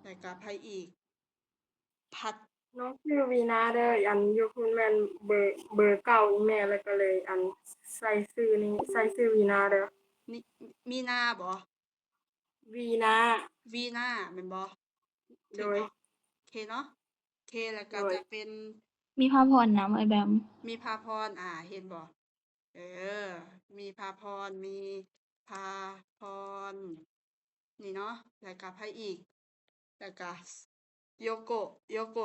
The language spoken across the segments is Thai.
แล้วก็ไผอีกพัดน้องชื่อวีนาเด้ออันอยู่พุ่นแม่นเบอร์เก่าอีแม่แล้วก็เลยอันใส่ชื่อนี้ใส่ชื่อวีนาเด้อนี่มีนาบ่ วีนาวีนาแม่นบ่โดยถูกบ่เคเนาะเคแล้วก็โดยจะเป็นมีพาพรนำไอ้แบมมีภาพรเห็นบ่เออมีภาพรมีภาพรนี่เนาะแล้วก็ไผอีกแล้วก็โยโก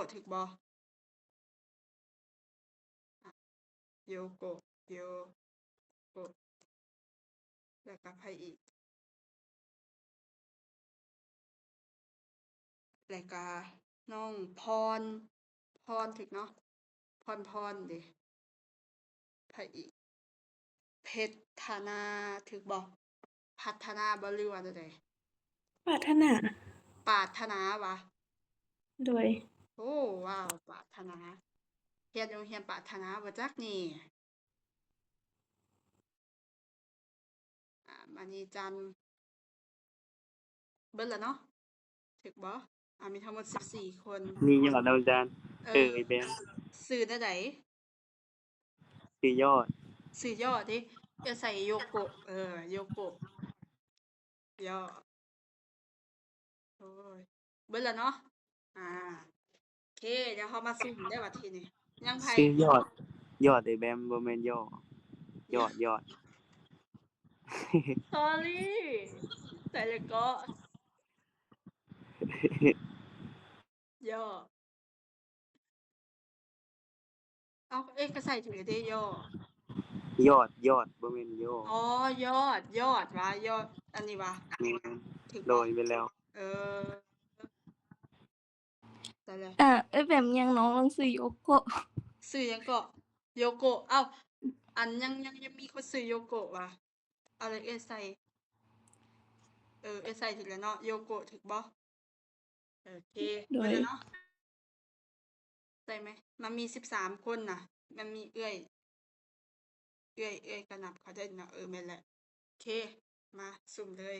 ะถูกบ่โยโกะโยโกะแล้วก็ไผอีกแล้วก็น้องพรถูกเนาะพรเด้ไผอีกเพชรธนาถูกบ่พัฒนาบ่หรือว่าจั่งใดปรารถนาปรารถนาวะ โดยโอ้ว้าวปรารถนาเรียนโรงเรียนปรารถนาบ่จักนี่มณีจันทร์เบิดแล้วเนาะถูกบ่มีทั้งหมด14คนมียอดดาวจานเออไอ้แบมชื่อแนวใดคือยอดชื่อย่อติใส่โยโกะโยโกะย่อโอ้ยเบิดแล้วเนาะอ่าโอเคเดี๋ยวเรามาสุ่มได้บัดทีนี้ยังไผชื่อยอดไอ้แบมบ่แม่นย่อยอด sorry ใส่แล้วก็ย่อเอ้าก็ใส่ถูกแล้วเด้ย่อ ยอดบ่แม่นย่ออ๋อยอดวะยอดอันนี้วะแม่นถูกโดบ่ยไปแล้ว เออได้เลยไอ้แบมยังน้องลองซื้อโยโกะซื้อหยังก็โยโกะอ้าวอันยังมีคนซื้อโยโกะวะเอาเลยใส่ใส่ถูกแล้วเนาะโยโกะถูกบ่โอเคโดยเบิดแล้วเนาะใส่ไหมมันมี13คนน่ะมันมีเอื้อยก็นับเขาได้เนาะแม่นแหละโอเคมาสุ่มเลย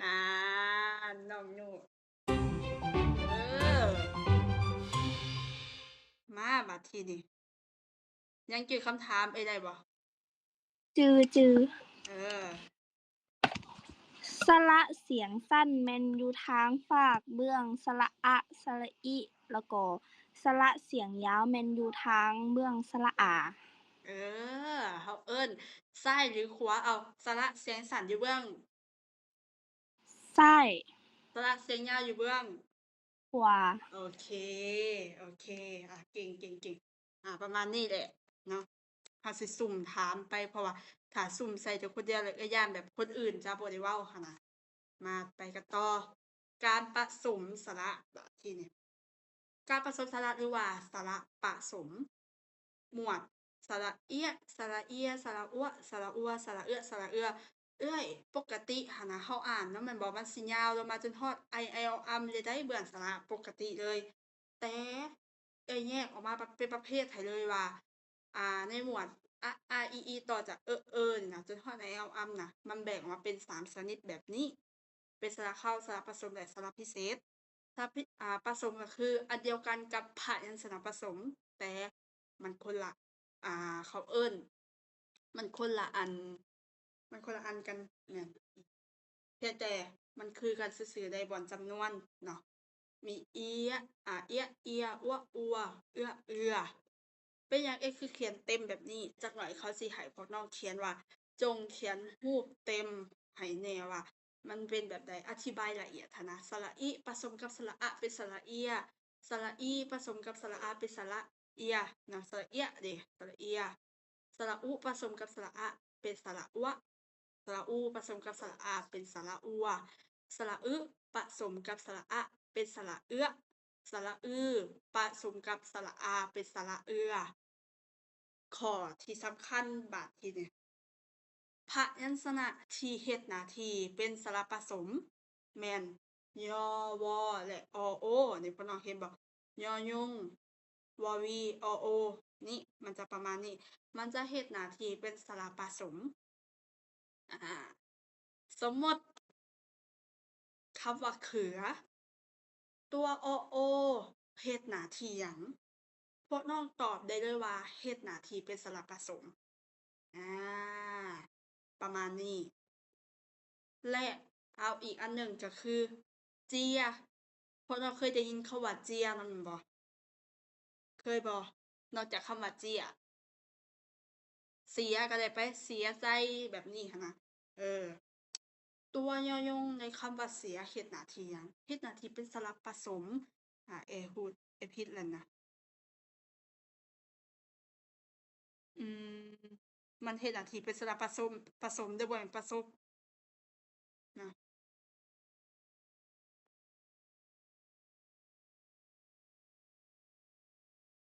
น่าน้องหนูเออมาบัดทีนี้ยังจื้อคำถามได้บ่จือเออสระเสียงสั้นแม่นอยู่ทางฝากเบื้องสระอะสระอิ แล้วก็สระเสียงยาวแม่นอยู่ทางเบื้องสระอาเอเขาเอิ้นซ้ายหรือขวาเอาสระเสียงสั้นอยู่เบื้องซ้ายสระเสียงยาวอยู่เบื้องขวาโอเคเก่งประมาณนี้แหละเนาะเราสิสุ่มถามไปเพราะว่าถ้าสุ่มใส่แต่คนเดียวแล้วย้านแบบคนอื่นจะบ่ได้เว้าหั้นน่ะมาไปกันต่อการผสมสระบัดทีนี้การผสมสระหรือว่าสระผสมหมวดสระเอียะสระเอียสระอั่วสระอัวสระเอื้อสระเอื้อเอื้อยปกติหั้นน่ะเราอ่านเนาะแม่นบ่มันสิยาวลงมาจนฮอดไอแอลอัมเลยได้เบื้องสระปกติเลยแต่แยกออกมาเป็นประเภทให้เลยว่าในหมวดอะอาอีอีต่อจากนี่นะจนฮอดไอแอลอัมน่ะมันแบ่งออกมาเป็น3ชนิดแบบนี้เป็นสระเข้าสระผสมและสระพิเศษสระผสมก็คืออันเดียวกันกับพยัญชนะผสมแต่มันคนละเขาเอิ้นมันคนละอันกันเนี่ยเพียงแต่มันคือกันซื่อๆได้บ่อนจำนวนเนาะมีเอียเอียเอียอัวอัวเอื้อเอือเป็นหยังคือเขียนเต็มแบบนี้จักหน่อยเขาสิให้พวกน้องเขียนว่าจงเขียนรูปเต็มให้แน่ว่ามันเป็นแบบใดอธิบายละเอียดหั้นนะสระอิผสมกับสระอะเป็นสระเอียสระอีผสมกับสระอาเป็นสระเอียเนาะสระเอียเด้สระเอียสระอุผสมกับสระอะเป็นสระอัวสระอูผสมกับสระอาเป็นสระอัวสระอึผสมกับสระอะเป็นสระเอื้อสระอือผสมกับสระอาเป็นสระเอือข้อที่สำคัญบัดทีนี้พยัญชนะที่เฮ็ดหน้าที่เป็นสระผสมแม่นยอวอและออโอนี่พี่น้องเห็นบ่ยอยงวอวีออโอ นี่มันจะประมาณนี้ มันจะเฮ็ดหน้าที่เป็นสระผสม สมมติคำว่าเขือ ตัวอโอเฮ็ดหน้าที่หยัง พวกน้องตอบได้เลยว่าเฮ็ดหน้าที่เป็นสระผสม อ่า ประมาณนี้ และเอาอีกอันหนึ่งก็คือ เจีย พวกน้องเคยได้ยินคำว่าเจียนั่นบ่ เคยบ่ นอกจากคำว่าเจีย เสียก็ได้ไป เสียใจแบบนี้หั้นนะ ตัวยอยงในคำว่าเสียเฮ็ดหน้าที่หยัง เฮ็ดหน้าที่เป็นสระผสม พูดผิดแล้วนะ อืม มันเฮ็ดหน้าที่เป็นสระผสม เด้อบ่แม่นผสมนะ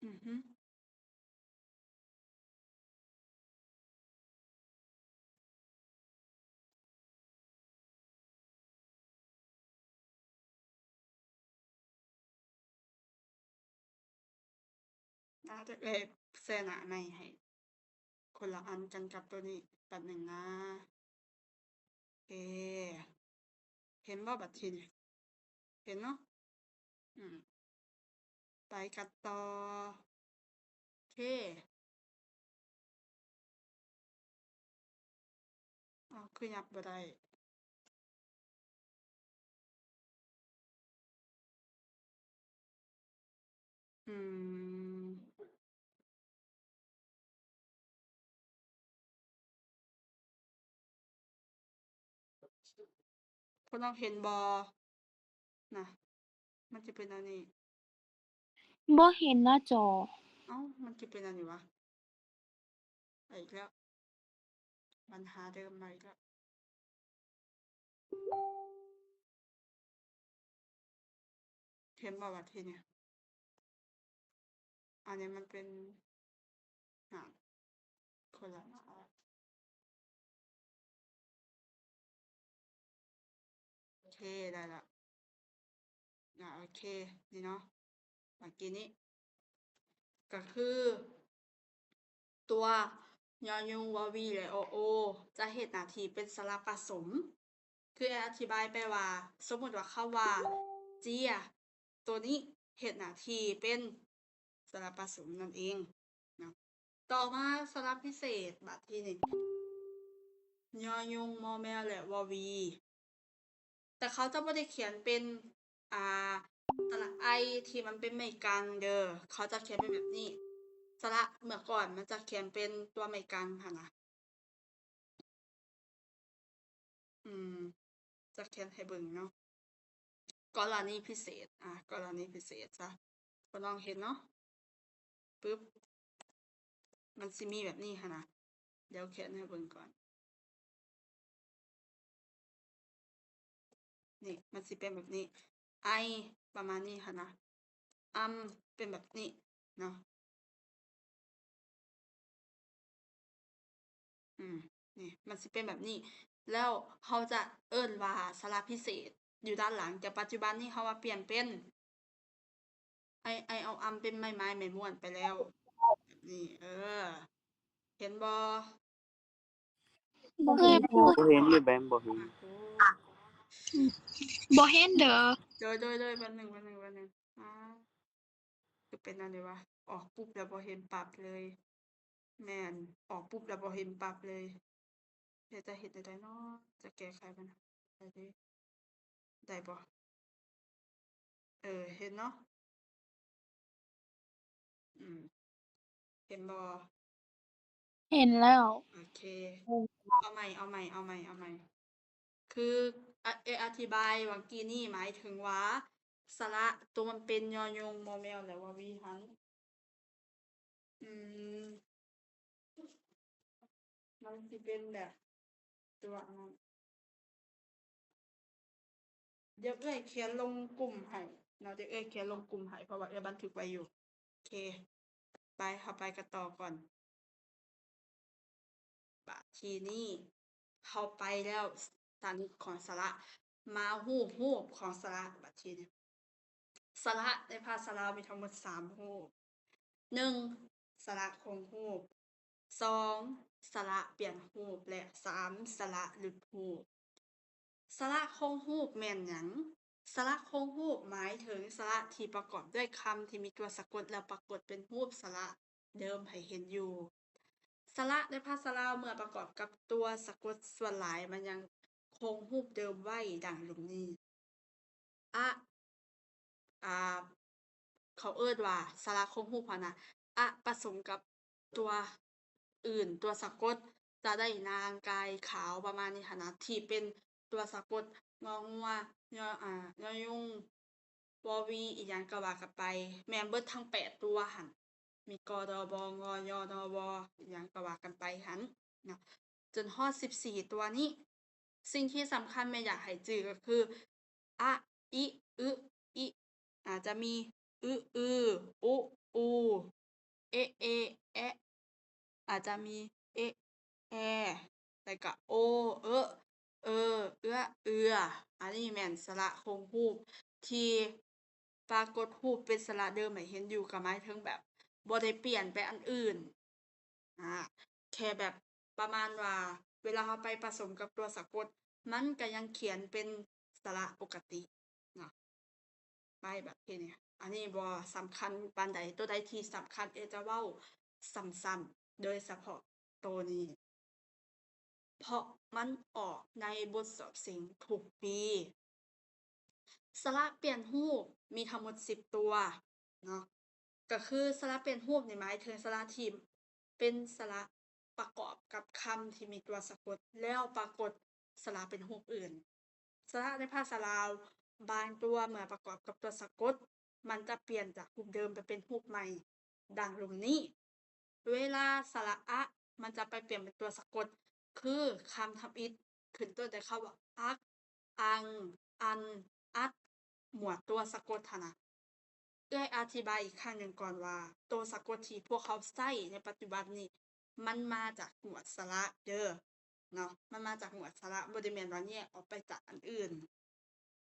อือฮึ เดี๋ยวเอ้ยแชร์หน้าใหม่ให้ คนละอันกันกับตัวนี้ แป๊บหนึ่งนะ โอเค เห็นบ่บัดทีนี้ เห็นเนาะ อืม ไปกันต่อ โอเค อ้าว คือยับบ่ได้ อืม พวกน้องเห็นบ่ น่ะ มันจะเป็นอันนี้ บ่เห็นหน้าจอ เอ้า มันจะเป็นอันนี้วะ อีกแล้ว ปัญหาเดิมมาอีกแล้ว เห็นบ่บัดทีนี้ อันนี้มันเป็น คนละอัน โอเค ได้แล้ว โอเค นี่เนาะ เมื่อกี้นี้ ก็คือ ตัวยอยุง วอวี และออโอ จะเฮ็ดหน้าที่เป็นสระผสม คืออธิบายไปว่า สมมุติว่าคำว่า เจีย ตัวนี้เฮ็ดหน้าที่เป็นสระผสมนั่นเองเนาะ ต่อมาสระพิเศษบัดทีนี้ ยอยุง มอแมว และวอวี แต่เขาจะบ่ได้เขียนเป็น อ่า สระไอที่มันเป็นไม้กลางเด้อ เขาจะเขียนเป็นแบบนี้ สระเมื่อก่อนมันจะเขียนเป็นตัวไม้กลางหั้นนะ อืม จะเขียนให้เบิ่งเนาะ กรณีพิเศษ กรณีพิเศษจ้ะ พวกน้องเห็นเนาะ ปึ๊บ มันสิมีแบบนี้หั้นนะ เดี๋ยวเขียนให้เบิ่งก่อน นี่ มันสิเป็นแบบนี้ ไอ ประมาณนี้หั้นนะ เป็นแบบนี้เนาะ นี่ มันสิเป็นแบบนี้ แล้วเราจะเอิ้นว่าสระพิเศษอยู่ด้านหลัง แต่ปัจจุบันนี้เราว่าเปลี่ยนเป็น เอาเป็นไม้ไม้ไม้ม้วนไปแล้ว แบบนี้ เห็นบ่ บ่เห็นพ่อ บ่เห็นอยู่แบมบ่เห็น โอ้ บ่เห็นเด้อ โดยแป๊บหนึ่ง คือเป็นอันนี้วะ ออกปุ๊บแล้วบ่เห็นปั๊บเลย แม่น ออกปุ๊บแล้วบ่เห็นปั๊บเลย เดี๋ยวจะเฮ็ดจั่งใดเนาะ จะแก้ไขปัญหาได้เดะ ได้บ่ เห็นเนาะ เห็นบ่ เห็นแล้ว โอเค เอาใหม่ คืออธิบายเมื่อกี้นี้หมายถึงว่า สระตัวมันเป็นยอยุง มอแมว และวอวีหั้น มันสิเป็นแบบตัวอันนั้น เดี๋ยวเอ้ยเขียนลงกลุ่มให้เนาะ เดี๋ยวเอ้ยเขียนลงกลุ่มให้ เพราะว่าเอ้ยบันทึกไว้อยู่ โอเค ไปเราไปกันต่อก่อน บัดทีนี้เราไปแล้วสถานีของสระ มารูปของสระบัดทีนี้ สระในภาษาลาวมีทั้งหมด3รูป 1. สระคงรูป 2. สระเปลี่ยนรูป และ 3. สระหลุดรูป สระคงรูปแม่นหยัง สระคงรูปหมายถึงสระที่ประกอบด้วยคำที่มีตัวสะกดแล้วปรากฏเป็นรูปสระเดิมให้เห็นอยู่ สระในภาษาลาวเมื่อประกอบกับตัวสะกดส่วนหลายมันยังคงรูปเดิมไว้ดังลงนี้ อะ เขาเอิ้นว่าสระคงรูปหั้นน่ะอะผสมกับตัวอื่นตัวสะกดจะได้นางกายขาวประมาณนี้หั้นนะที่เป็นตัวสะกดงองัวยอยอยุงวอวีอีหยังก็ว่ากันไปแม่นเบิดทั้ง8ตัวหั้นมีกดบงยนวอีหยังก็ว่ากันไปหั้นเนาะจนฮอด14ตัวนี้ สิ่งที่สำคัญแม่อยากให้จื้อก็คืออะอิอึอิอาจจะมีอึอืออุอูเอะเอแอะอาจจะมีเอะแอแล้วก็โอเอะเออเอื้อเอืออันนี้แม่นสระคงรูปที่ปรากฏรูปเป็นสระเดิมให้เห็นอยู่ก็หมายถึงแบบบ่ได้เปลี่ยนไปอันอื่นแค่แบบประมาณว่าเวลาเราไปผสมกับตัวสะกดมันก็ยังเขียนเป็นสระปกติเนาะไปแบบนี้อันนี้บ่สำคัญปานใดตัวใดที่สำคัญจะเว้าซ้ำๆโดยเฉพาะตัวนี้ เพราะมันออกในบทสอบเสียงทุกปี สระเปลี่ยนรูปมีทั้งหมด10ตัวเนาะก็คือสระเปลี่ยนรูปนี่หมายถึงสระที่เป็นสระประกอบกับคำที่มีตัวสะกดแล้วปรากฏสระเป็นรูปอื่น สระในภาษาลาวบางตัวเมื่อประกอบกับตัวสะกดมันจะเปลี่ยนจากรูปเดิมไปเป็นรูปใหม่ ดังลงนี้ เวลาสระอะมันจะไปเปลี่ยนเป็นตัวสะกดคือคำทำอิฐขึ้นต้นด้วยคำว่าอัก อัง อัน อัด หมวดตัวสะกดหั้นน่ะเอื้อยอธิบายอีกครั้งหนึ่งก่อนว่าตัวสะกดที่พวกเขาใช้ในปัจจุบันนี้มันมาจากหมวดสระเด้อเนาะมันมาจากหมวดสระบ่ได้แม่นว่าแยกออกไปจากอันอื่น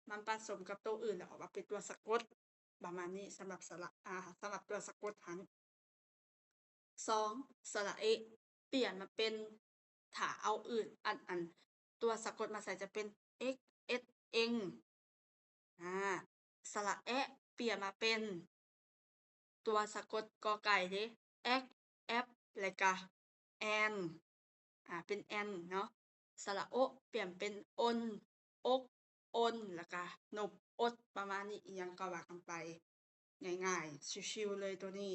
มันผสมกับตัวอื่นแล้วออกมาเป็นตัวสะกดประมาณนี้สำหรับสระสำหรับตัวสะกดหั้น 2. สระเอะเปลี่ยนมาเป็นถ้าเอาอื่นอันตัวสะกดมาใส่จะเป็น x s เองสระแอะเปลี่ยนมาเป็นตัวสะกดกอไก่เด้แอกแอปแล้วก็แอนเป็นแอนเนาะสระโอะเปลี่ยนเป็นอนอกอนแล้วก็นบอดประมาณนี้อิหยังก็ว่ากันไปง่ายๆชิวๆเลยตัวนี้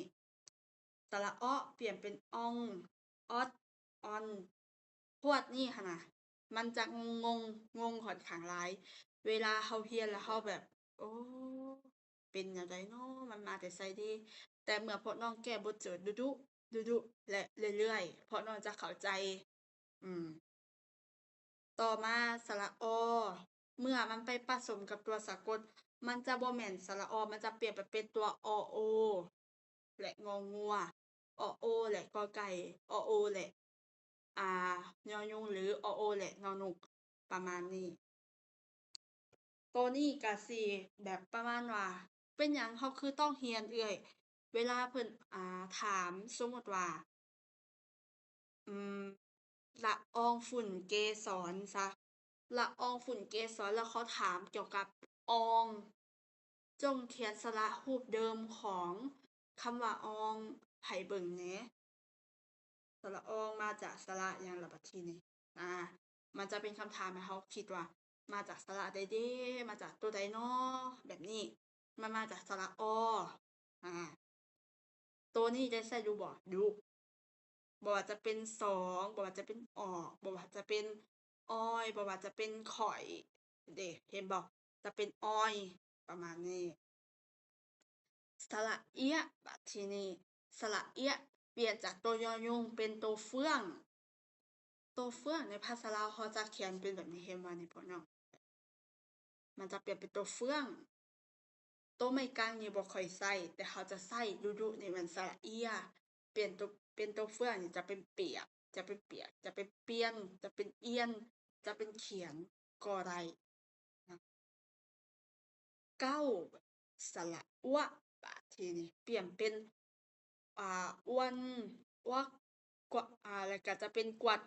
สระอ้อเปลี่ยนเป็นอองออดออนพวกนี้ค่ะนะมันจะงงค่อนข้างหลาย เวลาเราเรียนแล้วเราแบบ โอ้เป็นจั่งใดน้อมันมาแต่ไสเดะแต่เมื่อพวกน้องแก้บทโจทย์ดุๆและเรื่อยๆพวกน้องจะเข้าใจ อืม ต่อมาสระอเมื่อมันไปผสมกับตัวสะกดมันจะบ่แม่นสระอมันจะเปลี่ยนไปเป็นตัวอโอ และงองัวอโอและกอไก่อโอและยอยุงหรืออโอและนอหนูประมาณนี้ตัวนี้ก็สิแบบประมาณว่าเป็นหยังเราคือต้องเรียนเอื้อยเวลาเพิ่นถามสมมุติว่าอืมละอองฝุ่นเกสรซะละอองฝุ่นเกสรแล้วเขาถามเกี่ยวกับอองจงเขียนสระรูปเดิมของคำว่าอองให้เบิ่งแหน่ สระอองมาจากสระหยังล่ะบัดทีนี้มันจะเป็นคำถามให้เราคิดว่ามาจากสระใดเด้มาจากตัวใดน้อแบบนี้มันมาจากสระออ่าตัวนี้ได้ใช้ดูบ่ดูบ่ว่าจะเป็นสองบ่ว่าจะเป็นออกบ่ว่าจะเป็นอ้อยบ่ว่าจะเป็นข้อยเด้เห็นบ่จะเป็นอ้อยประมาณนี้ สระเอี๊ยะบัดทีนี้สระเอี๊ยะเปลี่ยนจากตัวยอยุงเป็นตัวเฟื่องตัวเฟื่องในภาษาลาวเขาจะเขียนเป็นแบบนี้เห็นบ่นี่พ่อน้องมันจะเปลี่ยนเป็นตัวเฟื่องตัวไม้กลางนี่บ่ค่อยใช้แต่เขาจะใช้ดุๆนี่มันสระเอี๊ยะเปลี่ยนตัวเป็นตัวเฟื่องนี่จะเป็นเปียกจะเป็นเปียกจะเป็นเปียนจะเป็นเอียนจะเป็นเขียนก็ได้นะเก้าสระอั่วบัดทีนี้เปลี่ยนเป็น อ้วนอ้วกกวแล้วก็จะเป็นกวด